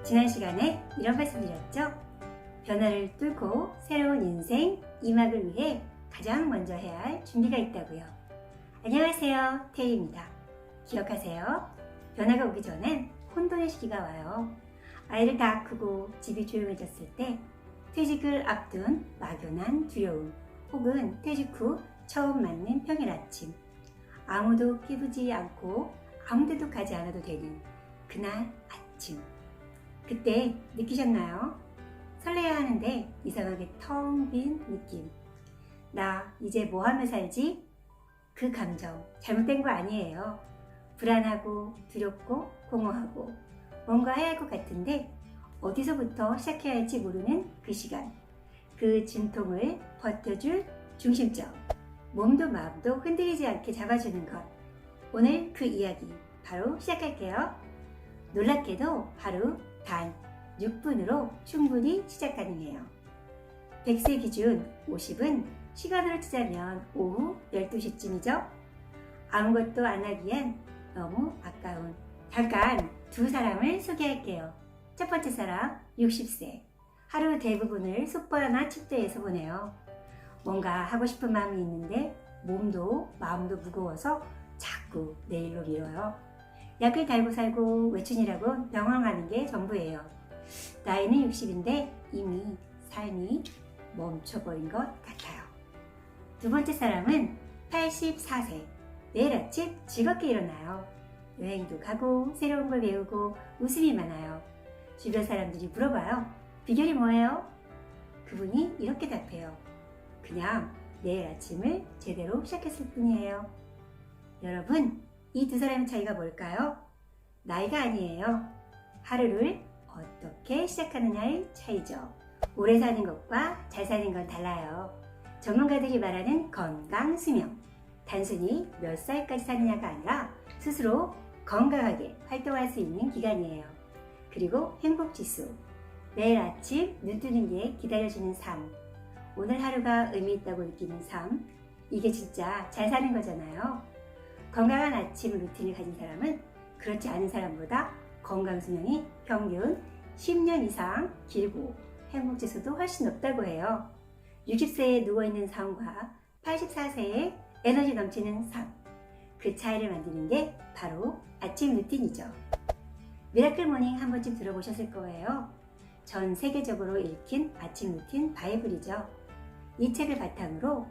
지난 시간에 이런 말씀 드렸죠? 변화를 뚫고 새로운 인생 이막을 위해 가장 먼저 해야 할 준비가 있다고요. 안녕하세요, 태희입니다. 기억하세요. 변화가 오기 전엔 혼돈의 시기가 와요. 아이를 다 크고 집이 조용해졌을 때, 퇴직을 앞둔 막연한 두려움, 혹은 퇴직 후 처음 맞는 평일 아침, 아무도 깨우지 않고 아무데도 가지 않아도 되는 그날 아침. 그때 느끼셨나요? 설레야 하는데 이상하게 텅 빈 느낌. 나 이제 뭐 하며 살지? 그 감정 잘못된 거 아니에요. 불안하고 두렵고 공허하고 뭔가 해야 할 것 같은데 어디서부터 시작해야 할지 모르는 그 시간. 그 진통을 버텨줄 중심점. 몸도 마음도 흔들리지 않게 잡아주는 것. 오늘 그 이야기 바로 시작할게요. 놀랍게도 하루 단 6분으로 충분히 시작 가능해요. 100세 기준 50은 시간으로 치자면 오후 12시쯤이죠. 아무것도 안 하기엔 너무 아까운 잠깐 두 사람을 소개할게요. 첫 번째 사람 60세. 하루 대부분을 숙박이나 침대에서 보내요. 뭔가 하고 싶은 마음이 있는데 몸도 마음도 무거워서 자꾸 내일로 미뤄요. 약을 달고 살고 외춘이라고 병원 가는 게 전부예요. 나이는 60인데 이미 삶이 멈춰버린 것 같아요. 두 번째 사람은 84세. 매일 아침 즐겁게 일어나요. 여행도 가고 새로운 걸 배우고 웃음이 많아요. 주변 사람들이 물어봐요. 비결이 뭐예요? 그분이 이렇게 답해요. 그냥 내일 아침을 제대로 시작했을 뿐이에요. 여러분, 이 두 사람의 차이가 뭘까요? 나이가 아니에요. 하루를 어떻게 시작하느냐의 차이죠. 오래 사는 것과 잘 사는 건 달라요. 전문가들이 말하는 건강 수명. 단순히 몇 살까지 사느냐가 아니라 스스로 건강하게 활동할 수 있는 기간이에요. 그리고 행복 지수. 매일 아침 눈 뜨는 게 기다려지는 삶. 오늘 하루가 의미 있다고 느끼는 삶. 이게 진짜 잘 사는 거잖아요. 건강한 아침 루틴을 가진 사람은 그렇지 않은 사람보다 건강 수명이 평균 10년 이상 길고 행복 지수도 훨씬 높다고 해요. 60세에 누워있는 삶과 84세에 에너지 넘치는 삶. 그 차이를 만드는 게 바로 아침 루틴이죠. 미라클 모닝 한 번쯤 들어보셨을 거예요. 전 세계적으로 읽힌 아침 루틴 바이블이죠. 이 책을 바탕으로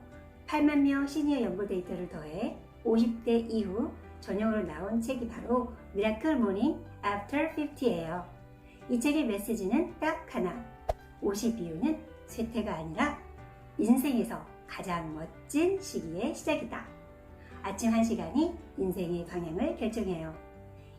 8만 명 시니어 연구 데이터를 더해 50대 이후 전용으로 나온 책이 바로 미라클 모닝 After 50예요. 이 책의 메시지는 딱 하나. 50 이후는 쇠퇴가 아니라 인생에서 가장 멋진 시기의 시작이다. 아침 1시간이 인생의 방향을 결정해요.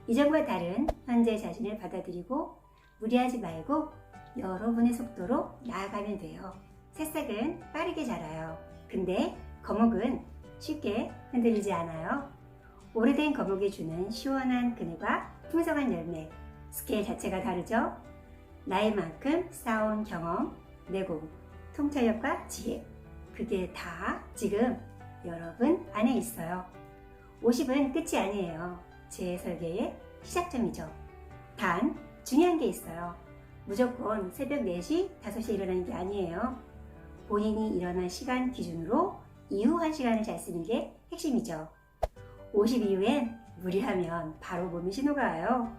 이전과 다른 현재 자신을 받아들이고 무리하지 말고 여러분의 속도로 나아가면 돼요. 새싹은 빠르게 자라요. 근데 거목은 쉽게 흔들리지 않아요. 오래된 거목이 주는 시원한 그늘과 풍성한 열매, 스케일 자체가 다르죠? 나이만큼 쌓아온 경험, 내공, 통찰력과 지혜, 그게 다 지금 여러분 안에 있어요. 50은 끝이 아니에요. 제 설계의 시작점이죠. 단 중요한 게 있어요. 무조건 새벽 4시, 5시에 일어나는 게 아니에요. 본인이 일어난 시간 기준으로 이후 1시간을 잘 쓰는 게 핵심이죠. 50 이후엔 무리하면 바로 몸이 신호가 와요.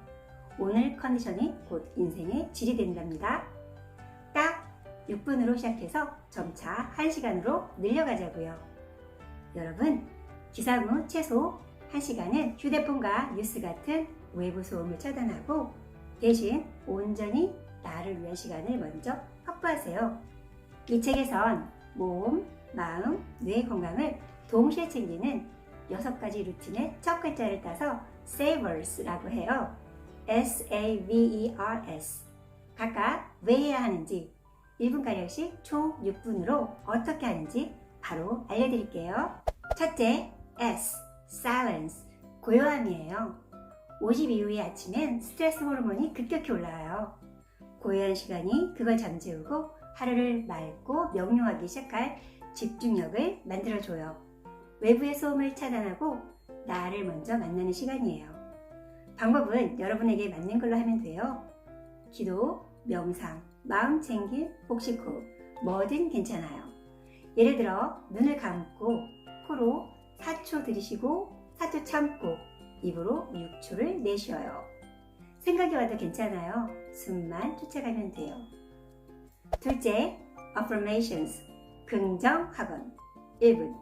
오늘 컨디션이 곧 인생의 질이 된답니다. 딱 6분으로 시작해서 점차 1시간으로 늘려가자고요. 여러분, 기상 후 최소 1시간은 휴대폰과 뉴스 같은 외부 소음을 차단하고 대신 온전히 나를 위한 시간을 먼저 확보하세요. 이 책에선 몸, 마음, 뇌 건강을 동시에 챙기는 6가지 루틴의 첫 글자를 따서 SAVERS라고 해요. SAVERS. 각각 왜 해야 하는지 1분가량씩 총 6분으로 어떻게 하는지 바로 알려드릴게요. 첫째, S. Silence. 고요함이에요. 50 이후의 아침엔 스트레스 호르몬이 급격히 올라와요. 고요한 시간이 그걸 잠재우고 하루를 맑고 명료하게 시작할 집중력을 만들어줘요. 외부의 소음을 차단하고 나를 먼저 만나는 시간이에요. 방법은 여러분에게 맞는 걸로 하면 돼요. 기도, 명상, 마음 챙김, 복식 호흡, 뭐든 괜찮아요. 예를 들어 눈을 감고 코로 4초 들이쉬고 4초 참고 입으로 6초를 내쉬어요. 생각이 와도 괜찮아요. 숨만 쫓아가면 돼요. 둘째, affirmations, 긍정학원. 1분.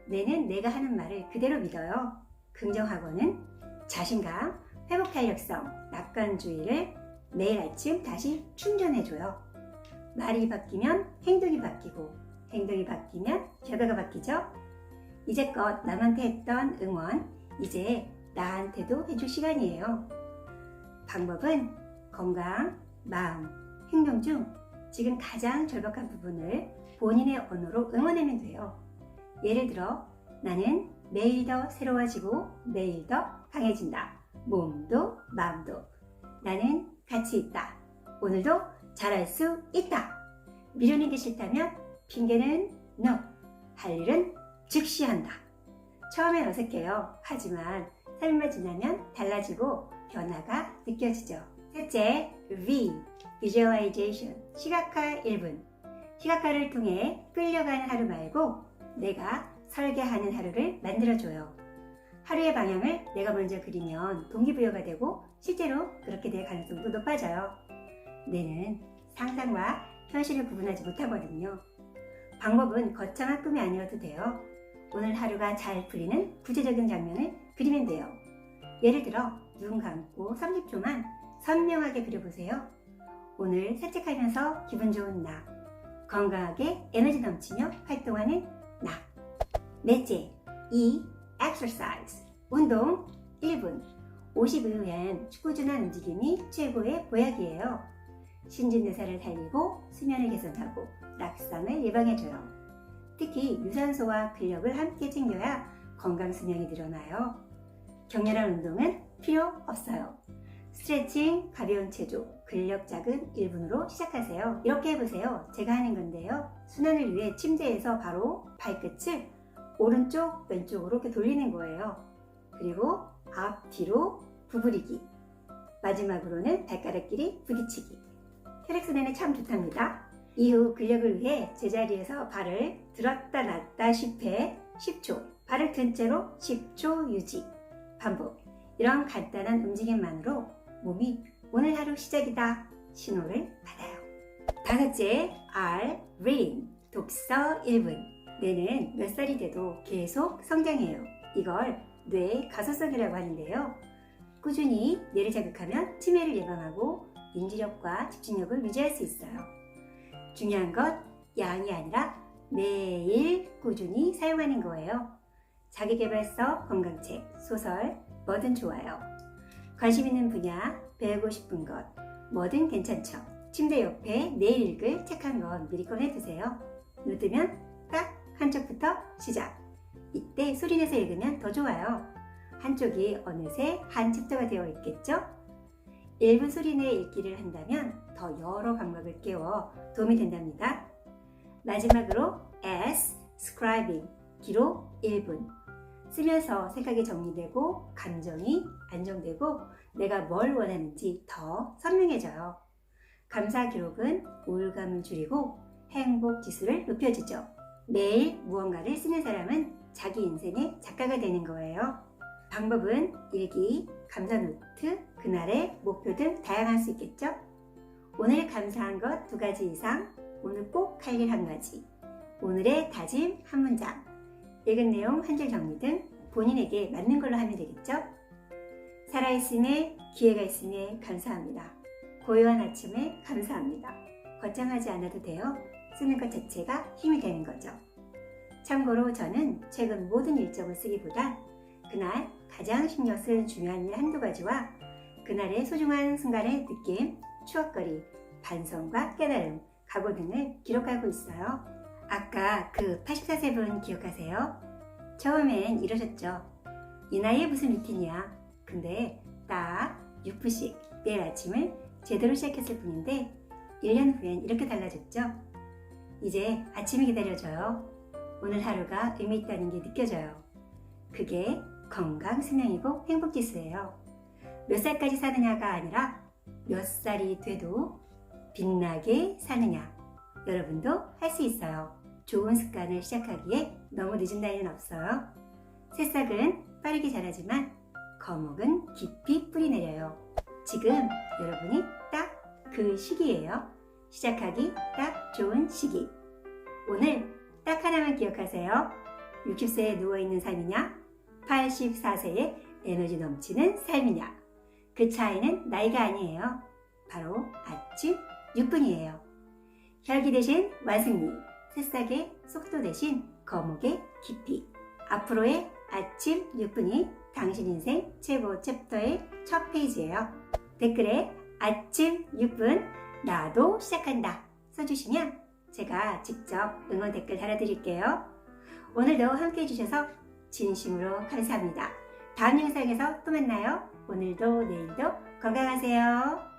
뇌는 내가 하는 말을 그대로 믿어요. 긍정학원은 자신감, 회복탄력성, 낙관주의를 매일 아침 다시 충전해줘요. 말이 바뀌면 행동이 바뀌고, 행동이 바뀌면 결과가 바뀌죠. 이제껏 남한테 했던 응원, 이제 나한테도 해줄 시간이에요. 방법은 건강, 마음, 행동 중 지금 가장 절박한 부분을 본인의 언어로 응원하면 돼요. 예를 들어, 나는 매일 더 새로워지고 매일 더 강해진다. 몸도 마음도. 나는 가치 있다. 오늘도 잘할 수 있다. 미루는 게 싫다면 핑계는 no. 할 일은 즉시 한다. 처음엔 어색해요. 하지만 삶을 지나면 달라지고 변화가 느껴지죠. 셋째, V, Visualization, 시각화 1분. 시각화를 통해 끌려가는 하루 말고 내가 설계하는 하루를 만들어줘요. 하루의 방향을 내가 먼저 그리면 동기부여가 되고 실제로 그렇게 될 가능성도 높아져요. 뇌는 상상과 현실을 구분하지 못하거든요. 방법은 거창한 꿈이 아니어도 돼요. 오늘 하루가 잘 풀리는 구체적인 장면을 그리면 돼요. 예를 들어 눈 감고 30초만 선명하게 그려보세요. 오늘 산책하면서 기분 좋은 나, 건강하게 에너지 넘치며 활동하는 나. 넷째, exercise, 운동 1분. 50 이후엔 꾸준한 움직임이 최고의 보약이에요. 신진대사를 달리고 수면을 개선하고 낙상을 예방해줘요. 특히 유산소와 근력을 함께 챙겨야 건강 수명이 늘어나요. 격렬한 운동은 필요 없어요. 스트레칭, 가벼운 체조, 근력 자극 1분으로 시작하세요. 이렇게 해보세요. 제가 하는 건데요. 순환을 위해 침대에서 바로 발끝을 오른쪽, 왼쪽으로 이렇게 돌리는 거예요. 그리고 앞, 뒤로 구부리기. 마지막으로는 발가락끼리 부딪히기. 혈액순환에 참 좋답니다. 이후 근력을 위해 제자리에서 발을 들었다 놨다 10회, 10초. 발을 든 채로 10초 유지. 반복. 이런 간단한 움직임만으로 몸이 오늘 하루 시작이다 신호를 받아요. 다섯째, R, reading, 독서 1분. 뇌는 몇 살이 돼도 계속 성장해요. 이걸 뇌 가소성이라고 하는데요. 꾸준히 뇌를 자극하면 치매를 예방하고 인지력과 집중력을 유지할 수 있어요. 중요한 것 양이 아니라 매일 꾸준히 사용하는 거예요. 자기계발서, 건강책, 소설 뭐든 좋아요. 관심 있는 분야, 배우고 싶은 것 뭐든 괜찮죠. 침대 옆에 내일 읽을 책 한 권 미리 꺼내두세요. 눈 뜨면 딱 한쪽부터 시작. 이때 소리내서 읽으면 더 좋아요. 한쪽이 어느새 한 챕터가 되어 있겠죠? 1분 소리내 읽기를 한다면 더 여러 감각을 깨워 도움이 된답니다. 마지막으로 S, scribing, 기록 1분. 쓰면서 생각이 정리되고 감정이 안정되고 내가 뭘 원하는지 더 선명해져요. 감사 기록은 우울감을 줄이고 행복 지수를 높여주죠. 매일 무언가를 쓰는 사람은 자기 인생의 작가가 되는 거예요. 방법은 일기, 감사 노트, 그날의 목표 등 다양할 수 있겠죠? 오늘 감사한 것 2가지 이상, 오늘 꼭 할 일 1가지, 오늘의 다짐 1문장, 읽은 내용 1줄 정리 등 본인에게 맞는 걸로 하면 되겠죠? 살아있음에 기회가 있음에 감사합니다. 고요한 아침에 감사합니다. 거창하지 않아도 돼요. 쓰는 것 자체가 힘이 되는 거죠. 참고로 저는 최근 모든 일정을 쓰기보단 그날 가장 신경 쓸 중요한 일 1~2가지와 그날의 소중한 순간의 느낌, 추억거리, 반성과 깨달음, 각오 등을 기록하고 있어요. 아까 그 84세 분 기억하세요? 처음엔 이러셨죠. 이 나이에 무슨 루틴이야. 근데 딱 6분씩 매일 아침을 제대로 시작했을 뿐인데 1년 후엔 이렇게 달라졌죠. 이제 아침이 기다려져요. 오늘 하루가 의미 있다는 게 느껴져요. 그게 건강, 수명이고 행복지수예요. 몇 살까지 사느냐가 아니라 몇 살이 돼도 빛나게 사느냐? 여러분도 할 수 있어요. 좋은 습관을 시작하기에 너무 늦은 나이는 없어요. 새싹은 빠르게 자라지만 거목은 깊이 뿌리 내려요. 지금 여러분이 딱 그 시기예요. 시작하기 딱 좋은 시기. 오늘 딱 하나만 기억하세요. 60세에 누워있는 삶이냐? 84세에 에너지 넘치는 삶이냐? 그 차이는 나이가 아니에요. 바로 아침 6분이에요. 혈기 대신 완승리, 새싹의 속도 대신 거목의 깊이. 앞으로의 아침 6분이 당신 인생 최고 챕터의 첫 페이지예요. 댓글에 아침 6분 나도 시작한다 써주시면 제가 직접 응원 댓글 달아드릴게요. 오늘도 함께 해주셔서 진심으로 감사합니다. 다음 영상에서 또 만나요. 오늘도 내일도 건강하세요.